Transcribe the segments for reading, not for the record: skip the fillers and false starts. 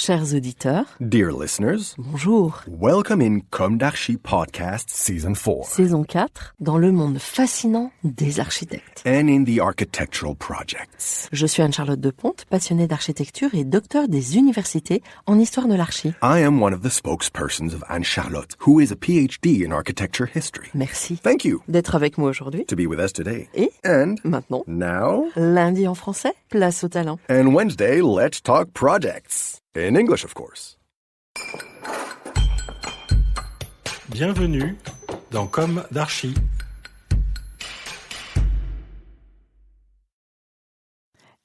Chers auditeurs, Dear listeners, bonjour. welcome in Comme d'Archi Podcast Season 4. Saison 4, dans le monde fascinant des architectes. And in the architectural projects. Je suis Anne-Charlotte Deponte, passionnée d'architecture et docteur des universités en histoire de l'archi. I am one of the spokespersons of Anne-Charlotte, who is a PhD in architecture history. Merci. Thank you D'être avec moi aujourd'hui. to be with us today. Et And maintenant, now, lundi en français, place au talent. and Wednesday, let's talk projects. In English, of course. Bienvenue dans Comme d'Archi.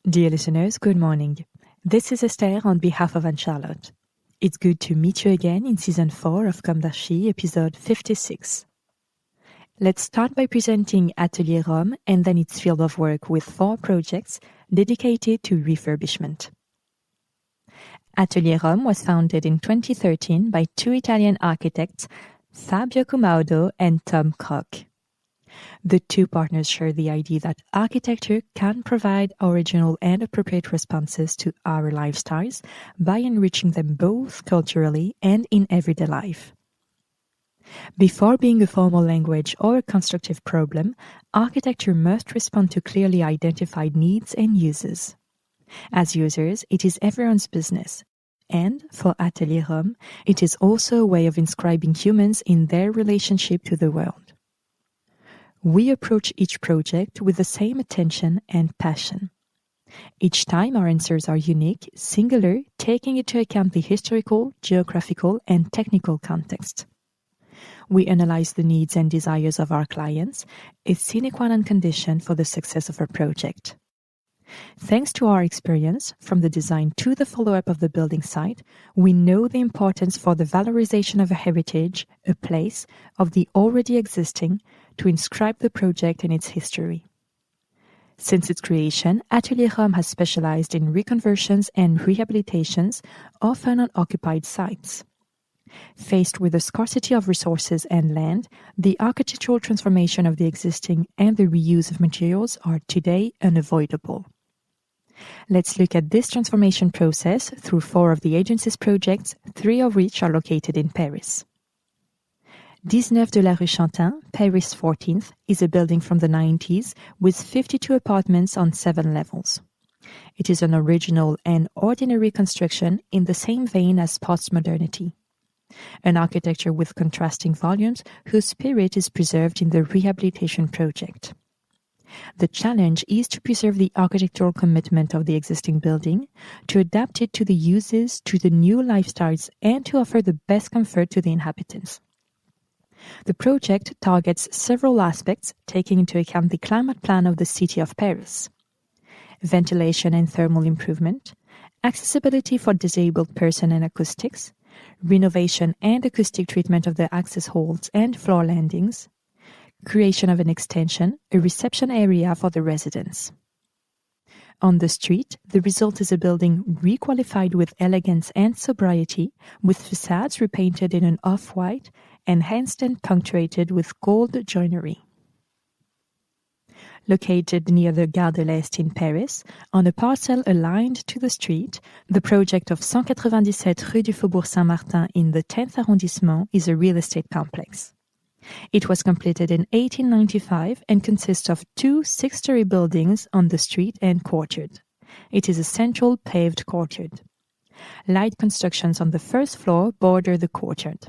Dear listeners, good morning. This is Esther on behalf of Anne-Charlotte. It's good to meet you again in Season 4 of Comme d'Archi, episode 56. Let's start by presenting Atelier Rome and then its field of work with 4 projects dedicated to refurbishment. Atelier Rome was founded in 2013 by 2 Italian architects, Fabio Cummaudo and Kroke. The 2 partners share the idea that architecture can provide original and appropriate responses to our lifestyles by enriching them both culturally and in everyday life. Before being a formal language or a constructive problem, architecture must respond to clearly identified needs and uses. As users, it is everyone's business. And, for Atelier Rome, it is also a way of inscribing humans in their relationship to the world. We approach each project with the same attention and passion. Each time our answers are unique, singular, taking into account the historical, geographical, and technical context. We analyze the needs and desires of our clients, a sine qua non condition for the success of our project. Thanks to our experience, from the design to the follow-up of the building site, we know the importance for the valorization of a heritage, a place, of the already existing, to inscribe the project in its history. Since its creation, Atelier Rome has specialized in reconversions and rehabilitations, often on occupied sites. Faced with the scarcity of resources and land, the architectural transformation of the existing and the reuse of materials are today unavoidable. Let's look at this transformation process through 4 of the agency's projects, 3 of which are located in Paris. 19 de la Rue Chantin, Paris 14th, is a building from the 90s with 52 apartments on 7 levels. It is an original and ordinary construction in the same vein as postmodernity. An architecture with contrasting volumes whose spirit is preserved in the rehabilitation project. The challenge is to preserve the architectural commitment of the existing building, to adapt it to the uses, to the new lifestyles, and to offer the best comfort to the inhabitants. The project targets several aspects, taking into account the climate plan of the city of Paris. Ventilation and thermal improvement, accessibility for disabled persons and acoustics, renovation and acoustic treatment of the access halls and floor landings, creation of an extension, a reception area for the residents. On the street, the result is a building requalified with elegance and sobriety, with facades repainted in an off-white, enhanced and punctuated with gold joinery. Located near the Gare de l'Est in Paris, on a parcel aligned to the street, the project of 197 Rue du Faubourg Saint-Martin in the 10th arrondissement is a real estate complex. It was completed in 1895 and consists of 2 6-story buildings on the street and courtyard. It is a central paved courtyard. Light constructions on the first floor border the courtyard.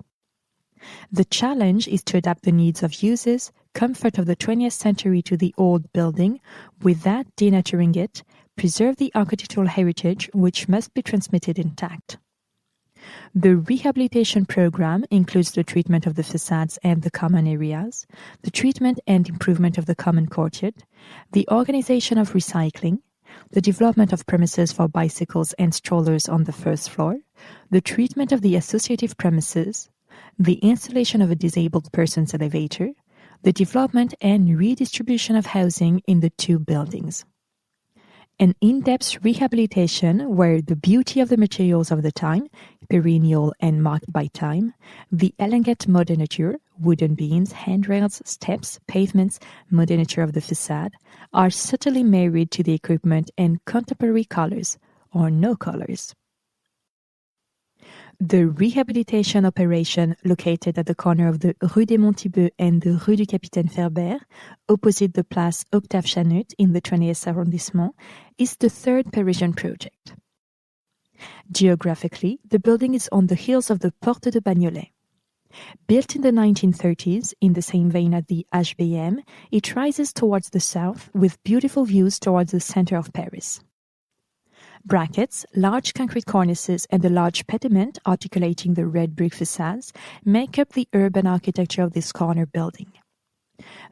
The challenge is to adapt the needs of users, comfort of the 20th century to the old building, without denaturing it, preserve the architectural heritage which must be transmitted intact. The rehabilitation program includes the treatment of the facades and the common areas, the treatment and improvement of the common courtyard, the organization of recycling, the development of premises for bicycles and strollers on the first floor, the treatment of the associative premises, the installation of a disabled person's elevator, the development and redistribution of housing in the 2 buildings. An in-depth rehabilitation where the beauty of the materials of the time, perennial and marked by time, the elegant modernature, wooden beams, handrails, steps, pavements, modernature of the facade, are subtly married to the equipment and contemporary colors, or no colors. The rehabilitation operation, located at the corner of the Rue des Montibeux and the Rue du Capitaine Ferber, opposite the Place Octave Chanut in the 20th arrondissement, is the third Parisian project. Geographically, the building is on the hills of the Porte de Bagnolet. Built in the 1930s, in the same vein as the HBM, it rises towards the south with beautiful views towards the center of Paris. Brackets, large concrete cornices, and a large pediment articulating the red brick facades make up the urban architecture of this corner building.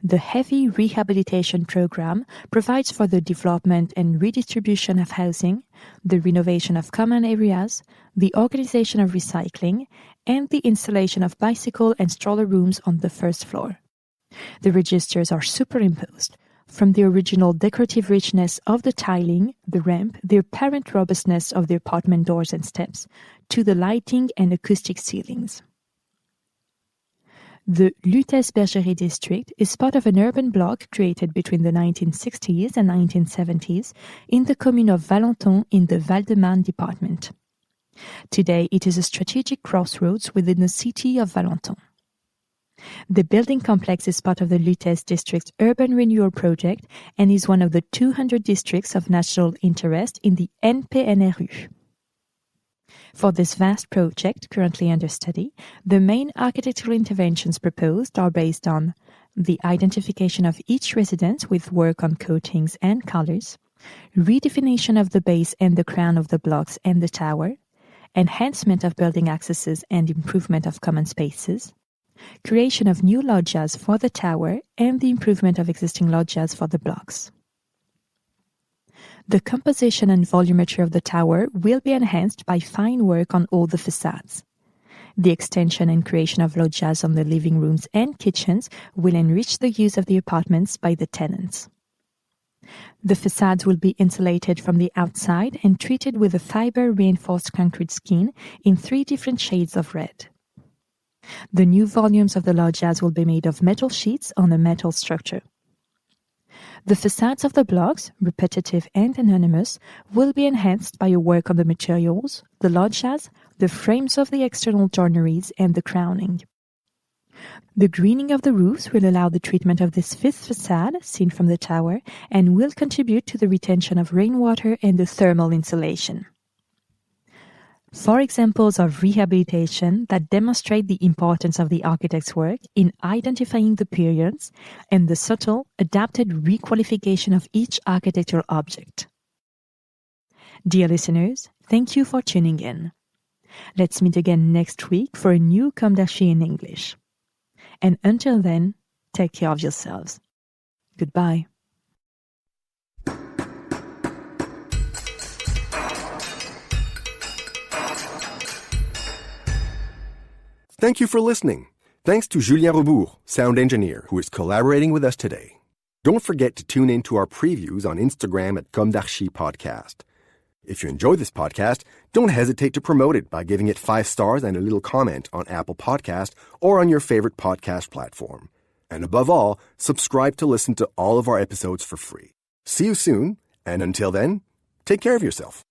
The heavy rehabilitation program provides for the development and redistribution of housing, the renovation of common areas, the organization of recycling, and the installation of bicycle and stroller rooms on the first floor. The registers are superimposed, from the original decorative richness of the tiling, the ramp, the apparent robustness of the apartment doors and steps, to the lighting and acoustic ceilings. The Lutèce-Bergerie district is part of an urban block created between the 1960s and 1970s in the commune of Valenton in the Val-de-Marne department. Today, it is a strategic crossroads within the city of Valenton. The building complex is part of the Lutèce district's urban renewal project and is one of the 200 districts of national interest in the NPNRU. For this vast project, currently under study, the main architectural interventions proposed are based on the identification of each residence with work on coatings and colors, redefinition of the base and the crown of the blocks and the tower, enhancement of building accesses and improvement of common spaces, creation of new loggias for the tower, and the improvement of existing loggias for the blocks. The composition and volumetry of the tower will be enhanced by fine work on all the facades. The extension and creation of loggias on the living rooms and kitchens will enrich the use of the apartments by the tenants. The facades will be insulated from the outside and treated with a fiber-reinforced concrete skin in 3 different shades of red. The new volumes of the loggias will be made of metal sheets on a metal structure. The facades of the blocks, repetitive and anonymous, will be enhanced by a work on the materials, the loggias, the frames of the external joineries, and the crowning. The greening of the roofs will allow the treatment of this 5th facade, seen from the tower, and will contribute to the retention of rainwater and the thermal insulation. 4 examples of rehabilitation that demonstrate the importance of the architect's work in identifying the periods and the subtle, adapted requalification of each architectural object. Dear listeners, thank you for tuning in. Let's meet again next week for a new Comme d'Archi in English. And until then, take care of yourselves. Goodbye. Thank you for listening. Thanks to Julien Rebours, sound engineer, who is collaborating with us today. Don't forget to tune in to our previews on Instagram at Comme d'Archi Podcast. If you enjoy this podcast, don't hesitate to promote it by giving it 5 stars and a little comment on Apple Podcast or on your favorite podcast platform. And above all, subscribe to listen to all of our episodes for free. See you soon, and until then, take care of yourself.